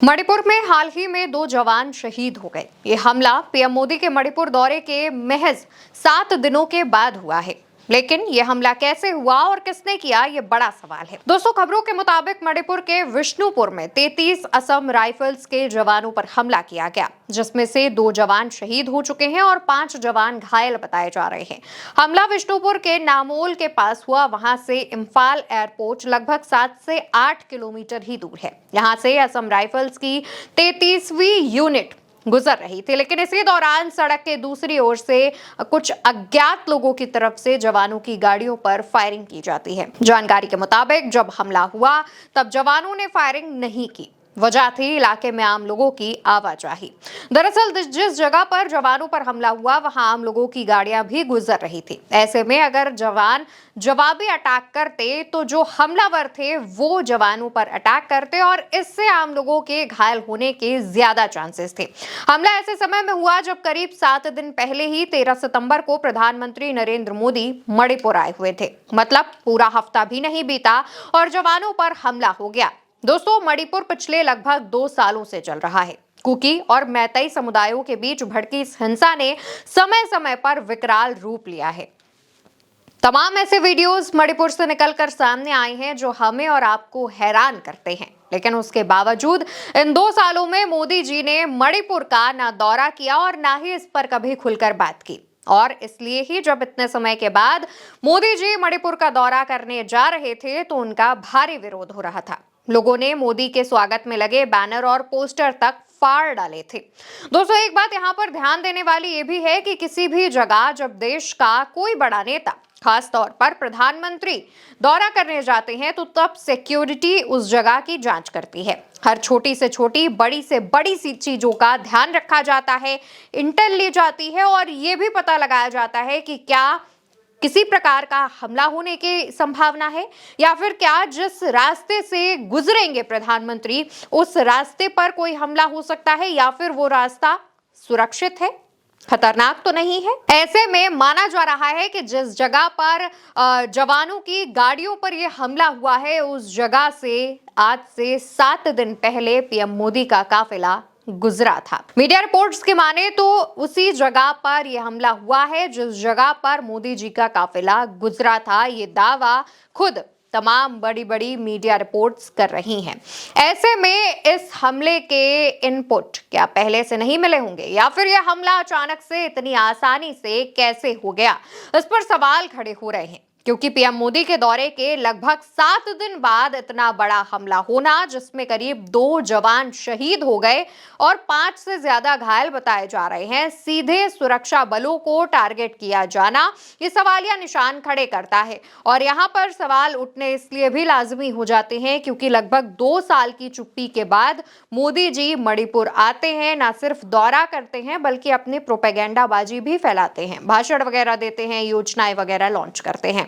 मणिपुर में हाल ही में 2 जवान शहीद हो गए। ये हमला पीएम मोदी के मणिपुर दौरे के महज 7 दिनों के बाद हुआ है, लेकिन ये हमला कैसे हुआ और किसने किया, ये बड़ा सवाल है। दोस्तों, खबरों के मुताबिक मणिपुर के विष्णुपुर में 33 असम राइफल्स के जवानों पर हमला किया गया, जिसमें से 2 जवान शहीद हो चुके हैं और 5 जवान घायल बताए जा रहे हैं। हमला विष्णुपुर के नामोल के पास हुआ। वहां से इम्फाल एयरपोर्ट लगभग 7 से 8 किलोमीटर ही दूर है। यहाँ से असम राइफल्स की 33वीं यूनिट गुजर रही थी, लेकिन इसी दौरान सड़क के दूसरी ओर से कुछ अज्ञात लोगों की तरफ से जवानों की गाड़ियों पर फायरिंग की जाती है। जानकारी के मुताबिक जब हमला हुआ तब जवानों ने फायरिंग नहीं की। वजह थी इलाके में आम लोगों की आवाजाही। दरअसल जिस जगह पर जवानों पर हमला हुआ वहां आम लोगों की गाड़ियां भी गुजर रही थी। ऐसे में अगर जवान जवाबी अटैक करते तो जो हमलावर थे वो जवानों पर अटैक करते और इससे आम लोगों के घायल होने के ज्यादा चांसेस थे। हमला ऐसे समय में हुआ जब करीब 7 दिन पहले ही 13 सितंबर को प्रधानमंत्री नरेंद्र मोदी मणिपुर आए हुए थे। मतलब पूरा हफ्ता भी नहीं बीता और जवानों पर हमला हो गया। दोस्तों, मणिपुर पिछले लगभग 2 सालों से चल रहा है। कुकी और मैतेई समुदायों के बीच भड़की इस हिंसा ने समय समय पर विकराल रूप लिया है। तमाम ऐसे वीडियोस मणिपुर से निकलकर सामने आए हैं जो हमें और आपको हैरान करते हैं, लेकिन उसके बावजूद इन 2 सालों में मोदी जी ने मणिपुर का ना दौरा किया और ना ही इस पर कभी खुलकर बात की। और इसलिए ही जब इतने समय के बाद मोदी जी मणिपुर का दौरा करने जा रहे थे तो उनका भारी विरोध हो रहा था। लोगों ने मोदी के स्वागत में लगे बैनर और पोस्टर तक फाड़ डाले थे। दोस्तों, एक बात यहाँ पर ध्यान देने वाली ये भी है कि किसी भी जगह जब देश का कोई बड़ा नेता, खास तौर पर प्रधानमंत्री, दौरा करने जाते हैं तो तब सिक्योरिटी उस जगह की जांच करती है। हर छोटी से छोटी, बड़ी से बड़ी सी चीजों का ध्यान रखा जाता है, इंटेल ली जाती है और ये भी पता लगाया जाता है कि क्या किसी प्रकार का हमला होने की संभावना है या फिर क्या जिस रास्ते से गुजरेंगे प्रधानमंत्री उस रास्ते पर कोई हमला हो सकता है या फिर वो रास्ता सुरक्षित है, खतरनाक तो नहीं है। ऐसे में माना जा रहा है कि जिस जगह पर जवानों की गाड़ियों पर यह हमला हुआ है उस जगह से आज से 7 दिन पहले पीएम मोदी का काफिला गुजरा था। मीडिया रिपोर्ट्स के माने तो उसी जगह पर यह हमला हुआ है जिस जगह पर मोदी जी का काफिला गुजरा था। ये दावा खुद तमाम बड़ी बड़ी मीडिया रिपोर्ट्स कर रही हैं। ऐसे में इस हमले के इनपुट क्या पहले से नहीं मिले होंगे या फिर यह हमला अचानक से इतनी आसानी से कैसे हो गया, इस पर सवाल खड़े हो रहे हैं। क्योंकि पीएम मोदी के दौरे के लगभग 7 दिन बाद इतना बड़ा हमला होना, जिसमें करीब 2 जवान शहीद हो गए और 5 से ज्यादा घायल बताए जा रहे हैं, सीधे सुरक्षा बलों को टारगेट किया जाना, ये सवालिया निशान खड़े करता है। और यहाँ पर सवाल उठने इसलिए भी लाजमी हो जाते हैं क्योंकि लगभग 2 साल की चुप्पी के बाद मोदी जी मणिपुर आते हैं, न सिर्फ दौरा करते हैं बल्कि अपनी प्रोपेगेंडाबाजी भी फैलाते हैं, भाषण वगैरह देते हैं, योजनाएं वगैरह लॉन्च करते हैं।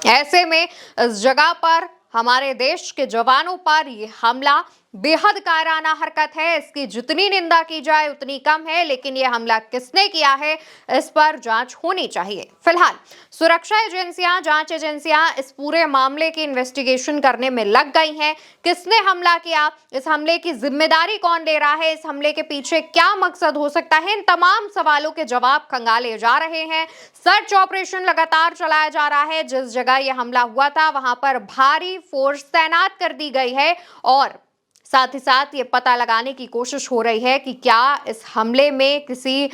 ऐसे में इस जगह पर हमारे देश के जवानों पर यह हमला बेहद कायराना हरकत है। इसकी जितनी निंदा की जाए उतनी कम है, लेकिन यह हमला किसने किया है इस पर जांच होनी चाहिए। फिलहाल सुरक्षा एजेंसियां, जांच एजेंसियां इस पूरे मामले की इन्वेस्टिगेशन करने में लग गई हैं। किसने हमला किया, इस हमले की जिम्मेदारी कौन ले रहा है, इस हमले के पीछे क्या मकसद हो सकता है, इन तमाम सवालों के जवाब खंगाले जा रहे हैं। सर्च ऑपरेशन लगातार चलाया जा रहा है। जिस जगह यह हमला हुआ था वहां पर भारी फोर्स तैनात कर दी गई है और साथ ही साथ ये पता लगाने की कोशिश हो रही है कि क्या इस हमले में किसी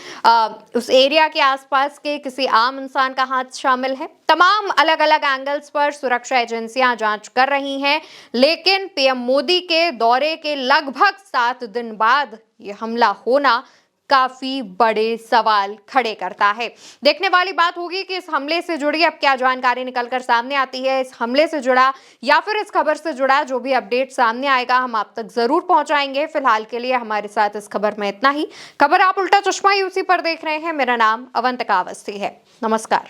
उस एरिया के आसपास के किसी आम इंसान का हाथ शामिल है। तमाम अलग अलग एंगल्स पर सुरक्षा एजेंसियां जांच कर रही हैं, लेकिन पीएम मोदी के दौरे के लगभग 7 दिन बाद ये हमला होना काफी बड़े सवाल खड़े करता है। देखने वाली बात होगी कि इस हमले से जुड़ी अब क्या जानकारी निकलकर सामने आती है। इस हमले से जुड़ा या फिर इस खबर से जुड़ा जो भी अपडेट सामने आएगा हम आप तक जरूर पहुंचाएंगे। फिलहाल के लिए हमारे साथ इस खबर में इतना ही। खबर आप उल्टा चश्मा यूसी पर देख रहे हैं। मेरा नाम अवंतिका अवस्थी है। नमस्कार।